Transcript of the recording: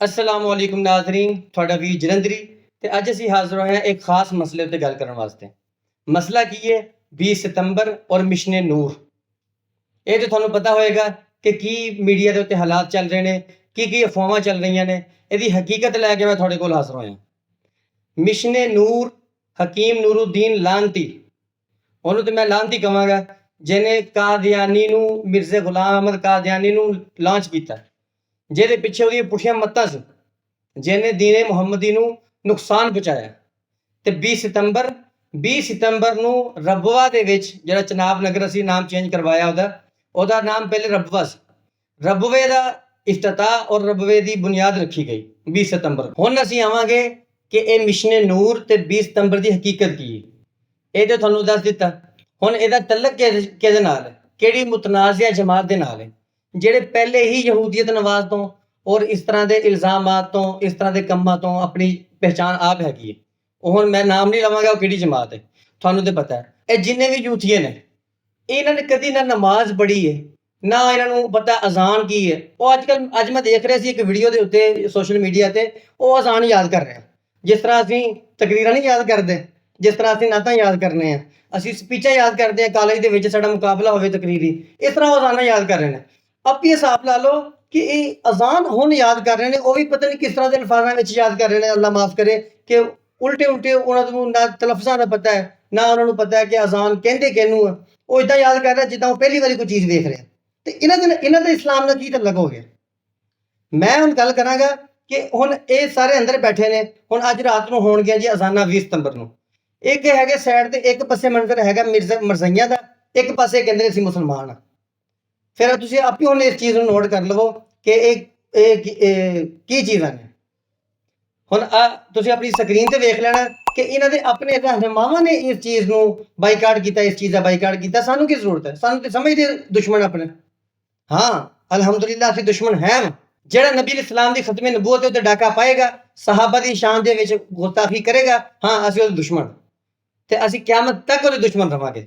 अस्सलाम वालेकुम नाज़रीन, थोड़ा वीर जलंधरी ते अज असी हाज़र होए हैं एक खास मसले उत्ते गल करन वास्ते। मसला की है 20 सितंबर और मिशन नूर। ये तो तुहानू पता होएगा कि मीडिया के उत्ते हालात चल रहे हैं, की अफवाहां चल रही ने, इहदी हकीकत लैके मैं तुहाडे कोल हाज़र होया। मिशन नूर हकीम नूरुद्दीन लानती, ਉਹਨੂੰ ਤੇ मैं लानती कहांगा, जिन्हें कादियानी नू मिर्ज़ा गुलाम अहमद कादियानी नू लॉन्च किया, ਜਿਹਦੇ ਪਿੱਛੇ ਉਹਦੀਆਂ ਪੁੱਠੀਆਂ ਮੱਤਾਂ ਸੀ, ਜਿਹਨੇ ਦੀਨੇ ਮੁਹੰਮਦੀ ਨੂੰ ਨੁਕਸਾਨ ਪਹੁੰਚਾਇਆ। ਤੇ 20 ਸਤੰਬਰ ਨੂੰ ਰਬਵਾ ਦੇ ਵਿੱਚ ਜਿਹੜਾ ਚਨਾਬ ਨਗਰ ਅਸੀਂ ਨਾਮ ਚੇਂਜ ਕਰਵਾਇਆ ਉਹਦਾ ਨਾਮ ਪਹਿਲੇ ਰਬਵਾ ਸੀ। ਰਬਵੇ ਦਾ ਇਫਤਤਾਹ ਔਰ ਰਬਵੇ ਦੀ ਬੁਨਿਆਦ ਰੱਖੀ ਗਈ 20 ਸਤੰਬਰ। ਹੁਣ ਅਸੀਂ ਆਵਾਂਗੇ ਕਿ ਇਹ ਮਿਸ਼ਨ ਨੂਰ ਤੇ 20 ਸਤੰਬਰ ਦੀ ਹਕੀਕਤ ਕੀ ਹੈ। ਇਹ ਤੇ ਤੁਹਾਨੂੰ ਦੱਸ ਦਿੱਤਾ। ਹੁਣ ਇਹਦਾ ਤਲਕ ਕਿਹਦੇ ਨਾਲ ਹੈ, ਕਿਹੜੀ ਮੁਤਨਾਜ਼ਿਆ ਜਮਾਤ ਦੇ ਨਾਲ ਹੈ, ਜਿਹੜੇ ਪਹਿਲੇ ਹੀ ਯਹੂਦੀਅਤ ਨਵਾਜ਼ ਤੋਂ ਔਰ ਇਸ ਤਰ੍ਹਾਂ ਦੇ ਇਲਜ਼ਾਮਾਤ ਤੋਂ, ਇਸ ਤਰ੍ਹਾਂ ਦੇ ਕੰਮਾਂ ਤੋਂ ਆਪਣੀ ਪਹਿਚਾਣ ਆਪ ਹੈਗੀ ਹੈ। ਉਹ ਹੁਣ ਮੈਂ ਨਾਮ ਨਹੀਂ ਲਵਾਂਗਾ ਉਹ ਕਿਹੜੀ ਜਮਾਤ ਹੈ, ਤੁਹਾਨੂੰ ਤੇ ਪਤਾ ਹੈ। ਇਹ ਜਿੰਨੇ ਵੀ ਜੂਥੀਏ ਨੇ, ਇਹਨਾਂ ਨੇ ਕਦੀ ਨਾ ਨਮਾਜ਼ ਪੜ੍ਹੀ ਹੈ, ਨਾ ਇਹਨਾਂ ਨੂੰ ਪਤਾ ਅਜ਼ਾਨ ਕੀ ਹੈ। ਉਹ ਅੱਜ ਮੈਂ ਦੇਖ ਰਿਹਾ ਸੀ ਇੱਕ ਵੀਡੀਓ ਦੇ ਉੱਤੇ ਸੋਸ਼ਲ ਮੀਡੀਆ ਤੇ, ਉਹ ਅਜ਼ਾਨ ਯਾਦ ਕਰ ਰਿਹਾ, ਜਿਸ ਤਰ੍ਹਾਂ ਅਸੀਂ ਤਕਰੀਰਾਂ ਨਹੀਂ ਯਾਦ ਕਰਦੇ, ਜਿਸ ਤਰ੍ਹਾਂ ਅਸੀਂ ਨਾਤਾਂ ਯਾਦ ਕਰਨੇ ਆ, ਅਸੀਂ ਸਪੀਚਾਂ ਯਾਦ ਕਰਦੇ ਹਾਂ ਕਾਲਜ ਦੇ ਵਿੱਚ ਸਾਡਾ ਮੁਕਾਬਲਾ ਹੋਵੇ ਤਕਰੀਰੀ, ਇਸ ਤਰ੍ਹਾਂ ਉਹ ਅਜ਼ਾਨਾਂ ਯਾਦ ਕਰ ਰਹੇ ਨੇ। ਆਪ ਇਹ ਹਿਸਾਬ ਲਾ ਲਓ ਕਿ ਇਹ ਅਜ਼ਾਨ ਹੁਣ ਯਾਦ ਕਰ ਰਹੇ ਨੇ, ਉਹ ਵੀ ਪਤਾ ਨਹੀਂ ਕਿਸ ਤਰ੍ਹਾਂ ਦੇ ਅਲਫਾਜ਼ਾਂ ਵਿੱਚ ਯਾਦ ਕਰ ਰਹੇ ਨੇ। ਅੱਲਾ ਮਾਫ ਕਰੇ ਕਿ ਉਲਟੇ ਉਹਨਾਂ ਨੂੰ ਨਾ ਤਲਫਜ਼ਾਂ ਦਾ ਪਤਾ ਹੈ, ਨਾ ਉਹਨਾਂ ਨੂੰ ਪਤਾ ਹੈ ਕਿ ਅਜ਼ਾਨ ਕਹਿੰਦੇ ਕਿਹਨੂੰ ਆ। ਉਹ ਇੱਦਾਂ ਯਾਦ ਕਰ ਰਿਹਾ ਜਿੱਦਾਂ ਉਹ ਪਹਿਲੀ ਵਾਰੀ ਕੋਈ ਚੀਜ਼ ਵੇਖ ਰਿਹਾ। ਤੇ ਇਹਨਾਂ ਦਾ ਇਸਲਾਮ ਨਾਲ ਕੀ ਤਲਕ ਹੋ ਗਿਆ। ਮੈਂ ਹੁਣ ਗੱਲ ਕਰਾਂਗਾ ਕਿ ਹੁਣ ਇਹ ਸਾਰੇ ਅੰਦਰ ਬੈਠੇ ਨੇ, ਹੁਣ ਅੱਜ ਰਾਤ ਨੂੰ ਹੋਣਗੀਆਂ ਜੀ ਅਜ਼ਾਨਾਂ 20 ਸਤੰਬਰ ਨੂੰ। ਇੱਕ ਹੈਗੇ ਸਾਈਡ ਤੇ, ਇੱਕ ਪਾਸੇ ਮੰਜ਼ਰ ਹੈਗਾ ਮਰਜ਼ਈਆਂ ਦਾ, ਇੱਕ ਪਾਸੇ ਕਹਿੰਦੇ ਅਸੀਂ ਮੁਸਲਮਾਨ ਆ। ਫਿਰ ਤੁਸੀਂ ਆਪੇ ਹੁਣ ਇਸ ਚੀਜ਼ ਨੂੰ ਨੋਟ ਕਰ ਲਵੋ ਕਿ ਇਹ ਕੀ ਚੀਜ਼ਾਂ ਨੇ। ਹੁਣ ਤੁਸੀਂ ਆਪਣੀ ਸਕਰੀਨ ਤੇ ਵੇਖ ਲੈਣਾ ਕਿ ਇਹਨਾਂ ਦੇ ਆਪਣੇ ਰਹਿਨੁਮਾਵਾਂ ਨੇ ਇਸ ਚੀਜ਼ ਨੂੰ ਬਾਈਕਾਟ ਕੀਤਾ, ਇਸ ਚੀਜ਼ ਦਾ ਬਾਈਕਾਟ ਕੀਤਾ। ਸਾਨੂੰ ਕੀ ਜ਼ਰੂਰਤ ਹੈ, ਸਾਨੂੰ ਤੇ ਸਮਝਦੇ ਦੁਸ਼ਮਣ ਆਪਣੇ। ਹਾਂ ਅਲਹਮਦੁਲਿल्लाह ਅਸੀਂ ਦੁਸ਼ਮਣ ਹੈ। ਜਿਹੜਾ ਨਬੀ ਇਸਲਾਮ ਦੀ ਖਤਮੇ ਨਬੂਵਤ ਉੱਤੇ ਡਾਕਾ ਪਾਏਗਾ, ਸਹਾਬਾ ਦੀ ਸ਼ਾਨ ਦੇ ਵਿੱਚ ਗੁਸਤਾਖੀ ਕਰੇਗਾ, ਹਾਂ ਅਸੀਂ ਉਹਦੇ ਦੁਸ਼ਮਣ, ਤੇ ਅਸੀਂ ਕਿਆਮਤ ਤੱਕ ਉਹਦੇ ਦੁਸ਼ਮਣ ਰਵਾਂਗੇ।